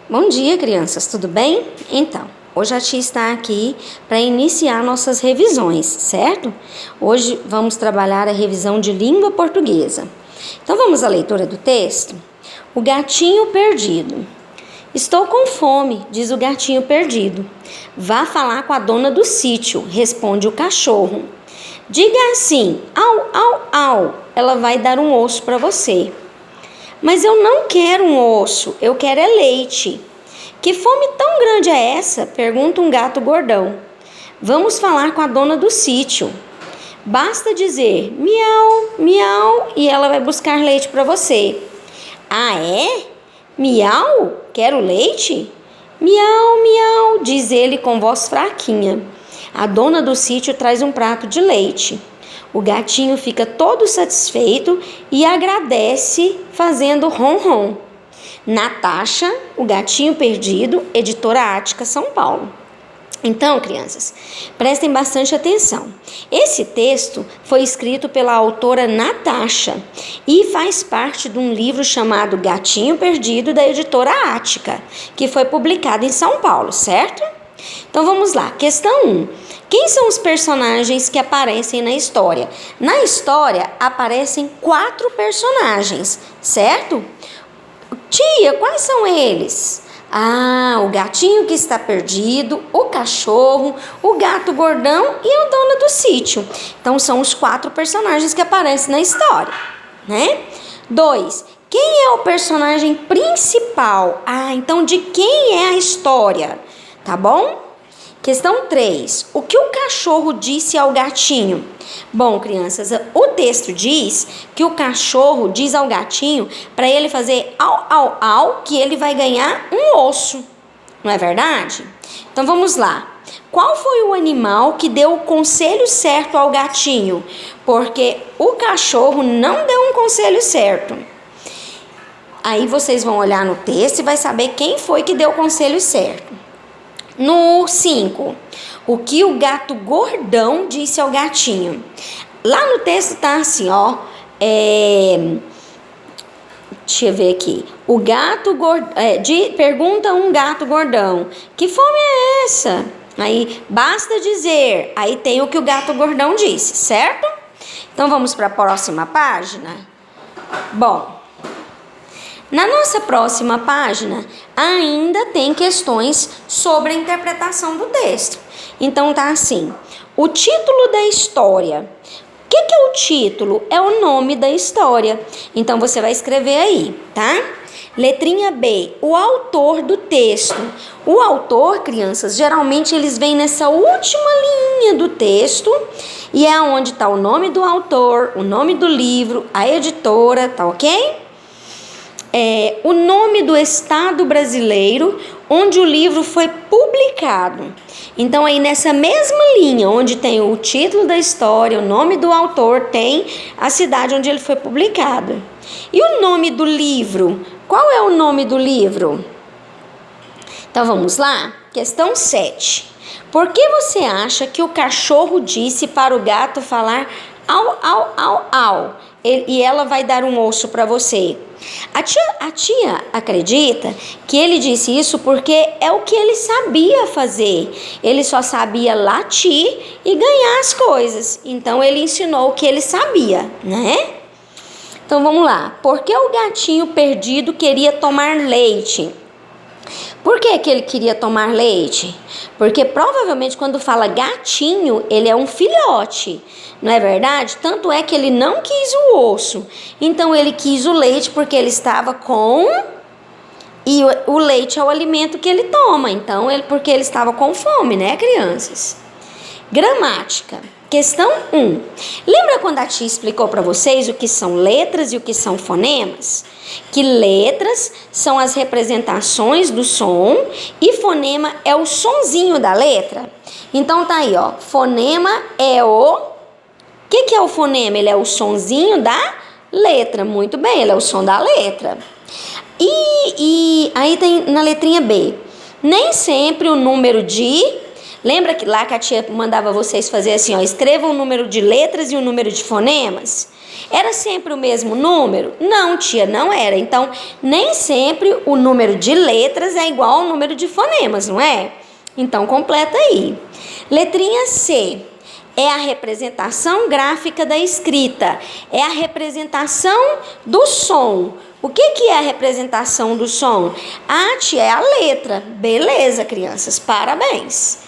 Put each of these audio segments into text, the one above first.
Bom dia, crianças, tudo bem? Então, hoje a tia está aqui para iniciar nossas revisões, certo? Hoje vamos trabalhar a revisão de língua portuguesa. Então, vamos à leitura do texto? O gatinho perdido. Estou com fome, diz o gatinho perdido. Vá falar com a dona do sítio, responde o cachorro. Diga assim, au, au, au, ela vai dar um osso para você. Mas eu não quero um osso, eu quero é leite. Que fome tão grande é essa? Pergunta um gato gordão. Vamos falar com a dona do sítio. Basta dizer miau, miau e ela vai buscar leite para você. Ah, é? Miau? Quero leite? Miau, miau, diz ele com voz fraquinha. A dona do sítio traz um prato de leite. O gatinho fica todo satisfeito e agradece fazendo ron-ron. Natasha, o gatinho perdido, editora Ática, São Paulo. Então, crianças, prestem bastante atenção. Esse texto foi escrito pela autora Natasha e faz parte de um livro chamado Gatinho Perdido, da editora Ática, que foi publicado em São Paulo, certo? Então vamos lá, questão 1. Quem são os personagens que aparecem na história? Na história aparecem 4 personagens, certo? Tia, quais são eles? Ah, o gatinho que está perdido, o cachorro, o gato gordão e a dona do sítio. Então são os 4 personagens que aparecem na história, né? 2. Quem é o personagem principal? Ah, então de quem é a história? Tá bom? Questão 3. O que o cachorro disse ao gatinho? Bom, crianças, o texto diz que o cachorro diz ao gatinho para ele fazer au, au, au, que ele vai ganhar um osso. Não é verdade? Então vamos lá. Qual foi o animal que deu o conselho certo ao gatinho? Porque o cachorro não deu um conselho certo. Aí vocês vão olhar no texto e vai saber quem foi que deu o conselho certo. No 5, o que o gato gordão disse ao gatinho? Lá no texto tá assim, ó. Deixa eu ver aqui. O gato gordão. Pergunta um gato gordão: que fome é essa? Aí basta dizer. Aí tem o que o gato gordão disse, certo? Então vamos para a próxima página? Bom. Na nossa próxima página, ainda tem questões sobre a interpretação do texto. Então tá assim, o título da história. O que é o título? É o nome da história. Então você vai escrever aí, tá? Letrinha B, o autor do texto. O autor, crianças, geralmente eles vêm nessa última linha do texto e é onde está o nome do autor, o nome do livro, a editora, tá ok? O nome do estado brasileiro onde o livro foi publicado. Então aí nessa mesma linha onde tem o título da história, o nome do autor, tem a cidade onde ele foi publicado. E o nome do livro? Qual é o nome do livro? Então vamos lá? Questão 7. Por que você acha que o cachorro disse para o gato falar au, au, au, au? E ela vai dar um osso para você? A tia acredita que ele disse isso porque é o que ele sabia fazer. Ele só sabia latir e ganhar as coisas. Então ele ensinou o que ele sabia, né? Então vamos lá. Por que o gatinho perdido queria tomar leite? Por que ele queria tomar leite? Porque provavelmente quando fala gatinho, ele é um filhote, não é verdade? Tanto é que ele não quis o osso. Então ele quis o leite porque ele estava com... E o leite é o alimento que ele toma. Então, porque ele estava com fome, né, crianças? Gramática. Questão 1. Lembra quando a tia explicou para vocês o que são letras e o que são fonemas? Que letras são as representações do som e fonema é o sonzinho da letra. Então tá aí, ó. Fonema é o... O que é o fonema? Ele é o sonzinho da letra. Muito bem, ele é o som da letra. E aí tem na letrinha B. Nem sempre o número de... Lembra que lá que a tia mandava vocês fazer assim, ó, escreva o número de letras e o número de fonemas? Era sempre o mesmo número? Não, tia, não era. Então, nem sempre o número de letras é igual ao número de fonemas, não é? Então, completa aí. Letrinha C. É a representação gráfica da escrita. É a representação do som. O que é a representação do som? Ah, tia, é a letra. Beleza, crianças, parabéns.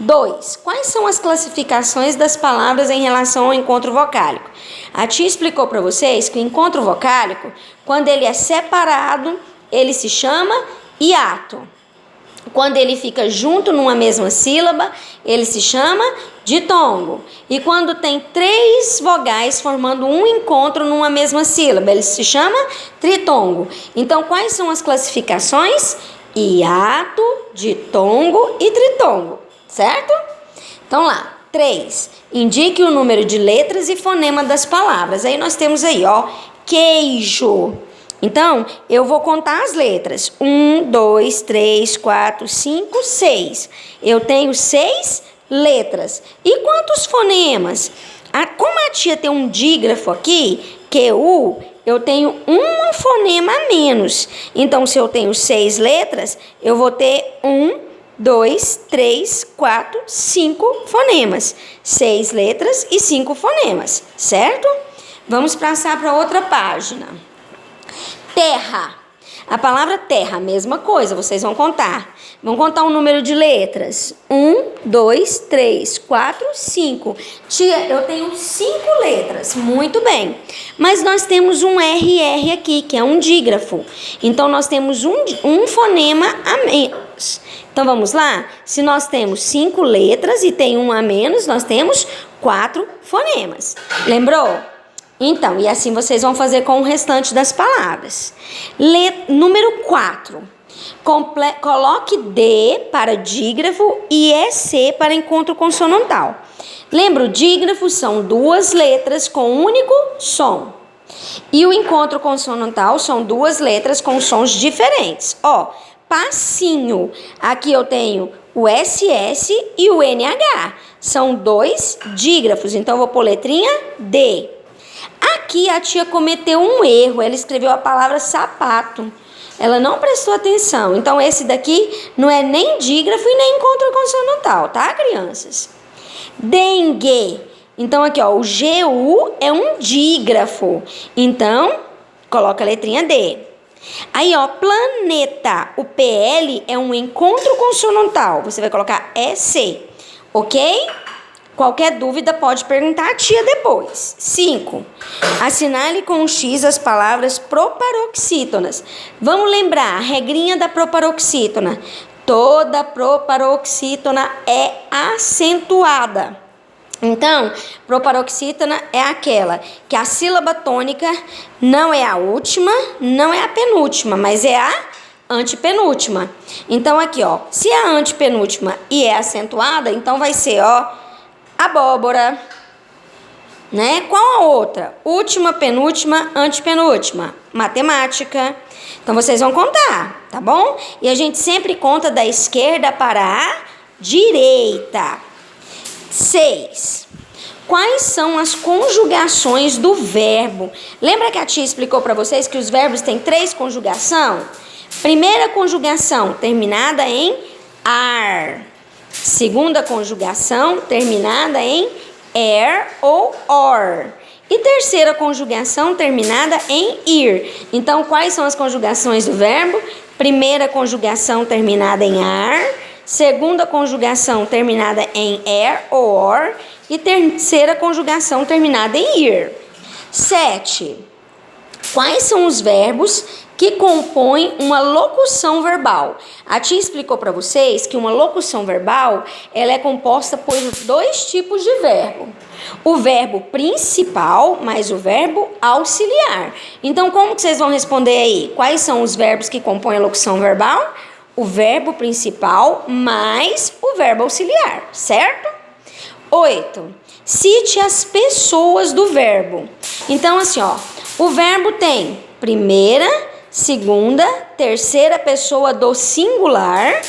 2. Quais são as classificações das palavras em relação ao encontro vocálico? A tia explicou para vocês que o encontro vocálico, quando ele é separado, ele se chama hiato. Quando ele fica junto numa mesma sílaba, ele se chama ditongo. E quando tem 3 vogais formando um encontro numa mesma sílaba, ele se chama tritongo. Então, quais são as classificações? Hiato, ditongo e tritongo, certo? Então lá, 3. Indique o número de letras e fonema das palavras. Aí nós temos aí, ó, queijo. Então, eu vou contar as letras. 1, 2, 3, 4, 5, 6. Eu tenho 6 letras. E quantos fonemas? Como a tia tem um dígrafo aqui, QU, eu tenho um fonema a menos. Então, se eu tenho 6 letras, eu vou ter 1, 2, 3, 4, 5 fonemas. 6 letras e 5 fonemas, certo? Vamos passar para outra página. Terra. A palavra terra, mesma coisa, vocês vão contar. Vão contar um número de letras. 1, 2, 3, 4, 5. Tia, eu tenho 5 letras. Muito bem. Mas nós temos um RR aqui, que é um dígrafo. Então, nós temos um fonema a menos. Então, vamos lá? Se nós temos 5 letras e tem um a menos, nós temos 4 fonemas. Lembrou? Então, e assim vocês vão fazer com o restante das palavras. Número 4. Coloque D para dígrafo e EC para encontro consonantal. Lembra, o dígrafo são 2 letras com um único som. E o encontro consonantal são 2 letras com sons diferentes. Ó, passinho. Aqui eu tenho o SS e o NH. São 2 dígrafos. Então, eu vou pôr letrinha D. Aqui a tia cometeu um erro, ela escreveu a palavra sapato. Ela não prestou atenção. Então, esse daqui não é nem dígrafo e nem encontro consonantal, tá, crianças? Dengue. Então, aqui, ó, o GU é um dígrafo. Então, coloca a letrinha D. Aí, ó, planeta. O PL é um encontro consonantal. Você vai colocar EC, ok? Qualquer dúvida pode perguntar à tia depois. 5. Assinale com um X as palavras proparoxítonas. Vamos lembrar a regrinha da proparoxítona. Toda proparoxítona é acentuada. Então, proparoxítona é aquela que a sílaba tônica não é a última, não é a penúltima, mas é a antepenúltima. Então, aqui, ó, se é a antepenúltima e é acentuada, então vai ser, ó, abóbora, né? Qual a outra? Última, penúltima, antepenúltima. Matemática. Então, vocês vão contar, tá bom? E a gente sempre conta da esquerda para a direita. 6. Quais são as conjugações do verbo? Lembra que a tia explicou para vocês que os verbos têm 3 conjugações? Primeira conjugação, terminada em ar. Segunda conjugação, terminada em er ou or. E terceira conjugação, terminada em ir. Então, quais são as conjugações do verbo? Primeira conjugação, terminada em ar. Segunda conjugação, terminada em er ou or. E terceira conjugação, terminada em ir. 7. Quais são os verbos que compõem uma locução verbal? A tia explicou para vocês que uma locução verbal, ela é composta por 2 tipos de verbo. O verbo principal mais o verbo auxiliar. Então, como que vocês vão responder aí? Quais são os verbos que compõem a locução verbal? O verbo principal mais o verbo auxiliar, certo? 8. Cite as pessoas do verbo. Então, assim, ó, o verbo tem primeira, segunda, terceira pessoa do singular,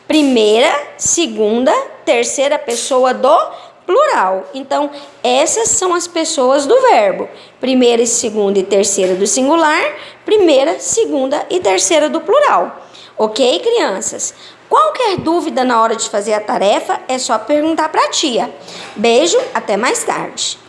primeira, segunda, terceira pessoa do plural. Então, essas são as pessoas do verbo. Primeira, segunda e terceira do singular, primeira, segunda e terceira do plural. Ok, crianças? Qualquer dúvida na hora de fazer a tarefa, é só perguntar para a tia. Beijo, até mais tarde.